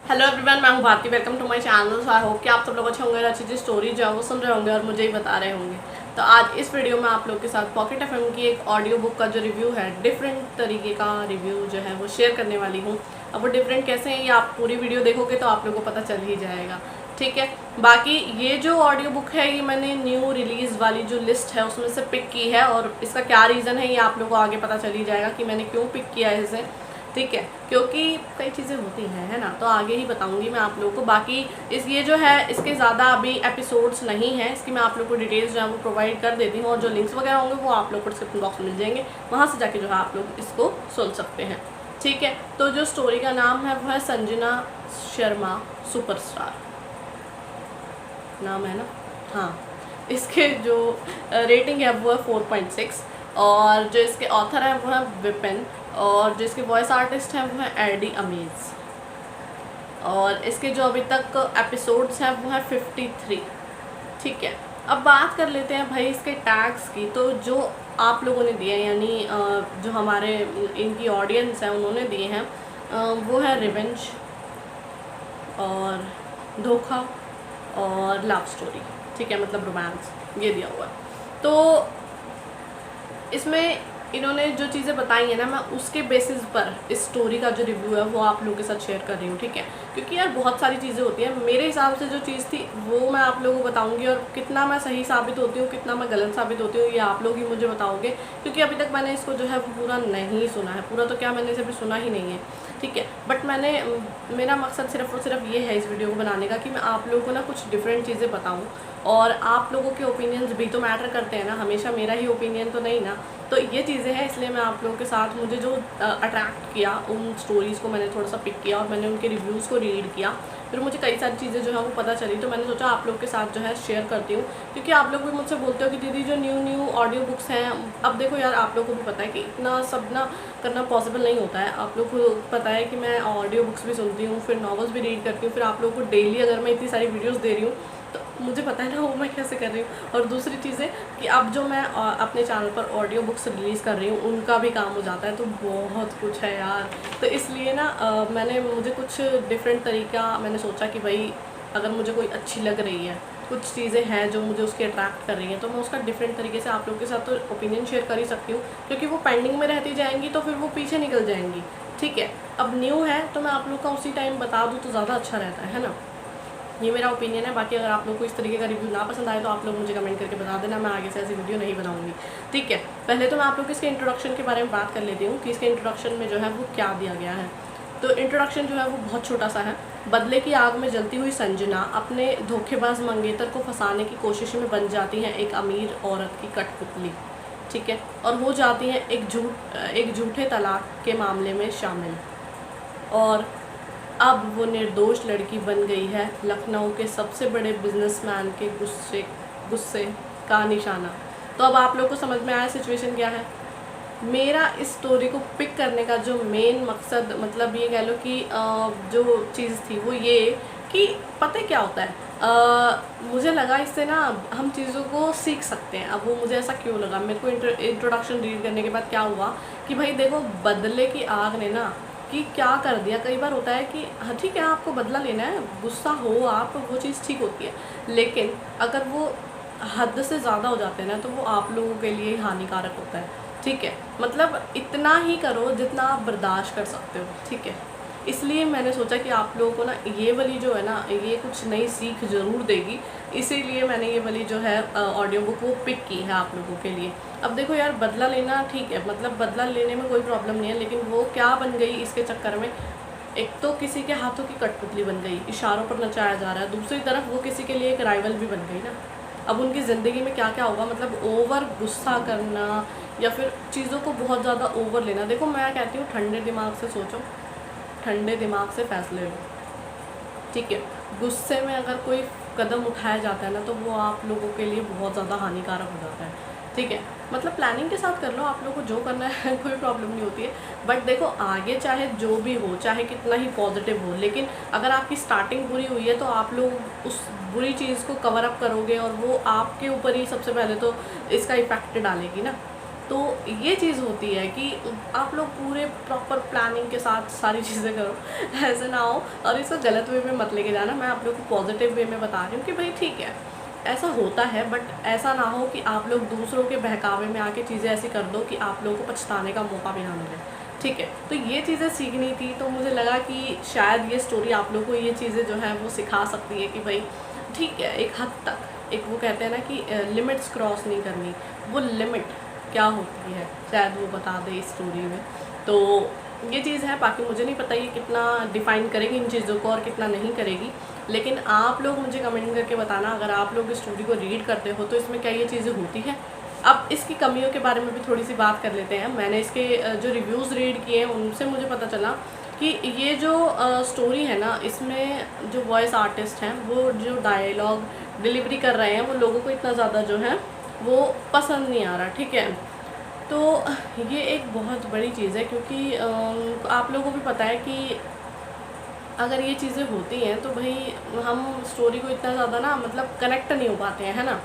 Hello everyone, मैं हूँ Bharti. Welcome to my channel. So I hope कि आप सब लोग अच्छे होंगे, अच्छी अच्छी स्टोरी जो है वो सुन रहे होंगे और मुझे ही बता रहे होंगे। तो आज इस वीडियो में आप लोग के साथ पॉकेट एफएम की एक ऑडियो बुक का जो रिव्यू है, डिफरेंट तरीके का रिव्यू जो है वो शेयर करने वाली हूँ। अब वो डिफरेंट कैसे हैं ये आप पूरी वीडियो देखोगे तो आप लोगों को पता चल ही जाएगा, ठीक है। बाकी ये जो ऑडियो बुक है ये मैंने न्यू रिलीज़ वाली जो लिस्ट है उसमें से पिक की है, और इसका क्या रीज़न है ये आप लोगों को आगे पता चल ही जाएगा कि मैंने क्यों पिक किया है इसे, ठीक है। क्योंकि कई चीज़ें होती हैं, है ना, तो आगे ही बताऊंगी मैं आप लोगों को। बाकी ये जो है इसके ज़्यादा अभी एपिसोड्स नहीं हैं, इसकी मैं आप लोग को डिटेल्स जो है वो प्रोवाइड कर देती हूँ, और जो लिंक्स वगैरह होंगे वो आप लोग को डिस्क्रिप्शन बॉक्स में मिल जाएंगे, वहाँ से जाके जो है आप लोग इसको सुन सकते हैं, ठीक है। तो जो स्टोरी का नाम है वो है संजना शर्मा सुपरस्टार, नाम है ना, हाँ। इसके जो रेटिंग है वो है 4.6, और जो इसके ऑथर हैं वो है विपिन, और जो इसके वॉइस आर्टिस्ट हैं वो है एडी अमीज, और इसके जो अभी तक एपिसोड्स हैं वो है 53, ठीक है। अब बात कर लेते हैं भाई इसके टैग्स की। तो जो आप लोगों ने दिए यानी जो हमारे इनकी ऑडियंस है उन्होंने दिए हैं वो है रिवेंज और धोखा और लव स्टोरी, ठीक है, मतलब रोमांस, ये दिया हुआ है। तो इसमें इन्होंने जो चीज़ें बताई हैं ना, मैं उसके बेसिस पर इस स्टोरी का जो रिव्यू है वो आप लोगों के साथ शेयर कर रही हूँ, ठीक है। क्योंकि यार बहुत सारी चीज़ें होती हैं, मेरे हिसाब से जो चीज़ थी वो मैं आप लोगों को बताऊँगी, और कितना मैं सही साबित होती हूँ कितना मैं गलत साबित होती हूँ ये आप लोग ही मुझे बताओगे, क्योंकि अभी तक मैंने इसको जो है पूरा नहीं सुना है। पूरा तो क्या, मैंने इसे अभी सुना ही नहीं है, ठीक है। बट मेरा मकसद सिर्फ और सिर्फ ये है इस वीडियो को बनाने का कि मैं आप लोगों को ना कुछ डिफरेंट चीज़ें बताऊँ, और आप लोगों के ओपिनियंस भी तो मैटर करते हैं ना, हमेशा मेरा ही ओपिनियन तो नहीं ना। तो ये चीज़ें हैं, इसलिए मैं आप लोगों के साथ, मुझे जो अट्रैक्ट किया उन स्टोरीज़ को मैंने थोड़ा सा पिक किया, और मैंने उनके रिव्यूज़ को रीड किया, फिर मुझे कई सारी चीज़ें जो है वो पता चली, तो मैंने सोचा आप लोग के साथ जो है शेयर करती हूँ। क्योंकि आप लोग भी मुझसे बोलते हो कि दीदी जो न्यू ऑडियो बुक्स हैं, अब देखो यार आप लोग को भी पता है कि इतना सब ना करना पॉसिबल नहीं होता है। आप लोग को पता है कि मैं ऑडियो बुक्स भी सुनती हूँ, फिर नॉवेल्स भी रीड करती हूँ, फिर आप लोगों को डेली अगर मैं इतनी सारी वीडियोज़ दे रही हूँ तो मुझे पता है ना वो मैं कैसे कर रही हूँ। और दूसरी चीज़ें कि अब जो मैं अपने चैनल पर ऑडियो बुक्स रिलीज़ कर रही हूँ उनका भी काम हो जाता है, तो बहुत कुछ है यार। तो इसलिए ना मुझे कुछ डिफरेंट तरीका मैंने सोचा कि भाई अगर मुझे कोई अच्छी लग रही है, कुछ चीज़ें हैं जो मुझे उसके अट्रैक्ट कर रही हैं, तो मैं उसका डिफरेंट तरीके से आप लोगों के साथ तो ओपिनियन शेयर कर ही सकती हूँ, क्योंकि वो पेंडिंग में रहती जाएंगी तो फिर वो पीछे निकल जाएंगी, ठीक है। अब न्यू है तो मैं आप लोग का उसी टाइम बता दूँ तो ज़्यादा अच्छा रहता है ना। ये मेरा ओपिनियन है। बाकी अगर आप लोग को इस तरीके का रिव्यू ना पसंद आए तो आप लोग मुझे कमेंट करके बता देना, मैं आगे से ऐसी वीडियो नहीं बनाऊंगी, ठीक है। पहले तो मैं आप लोग इसके इंट्रोडक्शन के बारे में बात कर लेती हूँ कि इसके इंट्रोडक्शन में जो है वो क्या दिया गया है। तो इंट्रोडक्शन जो है वो बहुत छोटा सा है। बदले की आग में जलती हुई संजना अपने धोखेबाज मंगेतर को फंसाने की कोशिश में बन जाती हैं एक अमीर औरत की कठपुतली, ठीक है, और हो जाती हैं एक झूठे तलाक के मामले में शामिल, और अब वो निर्दोष लड़की बन गई है लखनऊ के सबसे बड़े बिजनेसमैन के गुस्से का निशाना। तो अब आप लोग को समझ में आया सिचुएशन क्या है। मेरा इस स्टोरी को पिक करने का जो मेन मकसद, मतलब ये कह लो कि जो चीज़ थी वो ये कि पता है क्या होता है, मुझे लगा इससे ना हम चीज़ों को सीख सकते हैं। अब वो मुझे ऐसा क्यों लगा, मेरे को इंट्रोडक्शन रीड करने के बाद क्या हुआ कि भाई देखो, बदले की आग ने ना कि क्या कर दिया। कई बार होता है कि हाँ ठीक है आपको बदला लेना है, गुस्सा हो आप, वो चीज़ ठीक होती है, लेकिन अगर वो हद से ज़्यादा हो जाते हैं ना तो वो आप लोगों के लिए हानिकारक होता है, ठीक है। मतलब इतना ही करो जितना आप बर्दाश्त कर सकते हो, ठीक है। इसलिए मैंने सोचा कि आप लोगों को ना ये वाली जो है ना ये कुछ नई सीख ज़रूर देगी, इसीलिए मैंने ये वाली जो है ऑडियो बुक वो पिक की है आप लोगों के लिए। अब देखो यार, बदला लेना ठीक है, मतलब बदला लेने में कोई प्रॉब्लम नहीं है, लेकिन वो क्या बन गई इसके चक्कर में, एक तो किसी के हाथों की कठपुतली बन गई, इशारों पर नचाया जा रहा है, दूसरी तरफ वो किसी के लिए एक राइवल भी बन गई ना। अब उनकी ज़िंदगी में क्या क्या होगा, मतलब ओवर गुस्सा करना या फिर चीज़ों को बहुत ज़्यादा ओवर लेना। देखो मैं कहती हूँ ठंडे दिमाग से सोचो, ठंडे दिमाग से फैसले लो, ठीक है। गुस्से में अगर कोई कदम उठाया जाता है ना तो वो आप लोगों के लिए बहुत ज़्यादा हानिकारक हो जाता है, ठीक है। मतलब प्लानिंग के साथ कर लो, आप लोगों को जो करना है कोई प्रॉब्लम नहीं होती है। बट देखो आगे चाहे जो भी हो, चाहे कितना ही पॉजिटिव हो, लेकिन अगर आपकी स्टार्टिंग बुरी हुई है तो आप लोग उस बुरी चीज़ को कवर अप करोगे और वो आपके ऊपर ही सबसे पहले तो इसका इफेक्ट डालेगी ना। तो ये चीज़ होती है कि आप लोग पूरे प्रॉपर प्लानिंग के साथ सारी चीज़ें करो, ऐसे ना हो। और इसको गलत वे में मत लेके जाना, मैं आप लोग को पॉजिटिव वे में बता रही हूँ कि भाई ठीक है ऐसा होता है, बट ऐसा ना हो कि आप लोग दूसरों के बहकावे में आके चीज़ें ऐसी कर दो कि आप लोगों को पछताने का मौका भी ना मिले। ठीक है, तो ये चीज़ें सीखनी थी, तो मुझे लगा कि शायद ये स्टोरी आप लोगों को ये चीज़ें जो है वो सिखा सकती है कि भाई ठीक है, एक हद तक एक वो कहते हैं ना कि लिमिट्स क्रॉस नहीं करनी, वो लिमिट क्या होती है शायद वो बता दे इस स्टोरी में। तो ये चीज़ है, बाकी मुझे नहीं पता ये कितना डिफ़ाइन करेगी इन चीज़ों को और कितना नहीं करेगी, लेकिन आप लोग मुझे कमेंट करके बताना अगर आप लोग इस स्टोरी को रीड करते हो तो इसमें क्या ये चीज़ें होती हैं। अब इसकी कमियों के बारे में भी थोड़ी सी बात कर लेते हैं। मैंने इसके जो रिव्यूज़ रीड किए हैं उनसे मुझे पता चला कि ये जो स्टोरी है ना, इसमें जो वॉइस आर्टिस्ट हैं वो जो डायलॉग डिलीवरी कर रहे हैं वो लोगों को इतना ज़्यादा जो है वो पसंद नहीं आ रहा। ठीक है, तो ये एक बहुत बड़ी चीज़ है, क्योंकि आप लोगों को भी पता है कि अगर ये चीज़ें होती हैं तो भाई हम स्टोरी को इतना ज़्यादा ना मतलब कनेक्ट नहीं हो पाते हैं, है ना।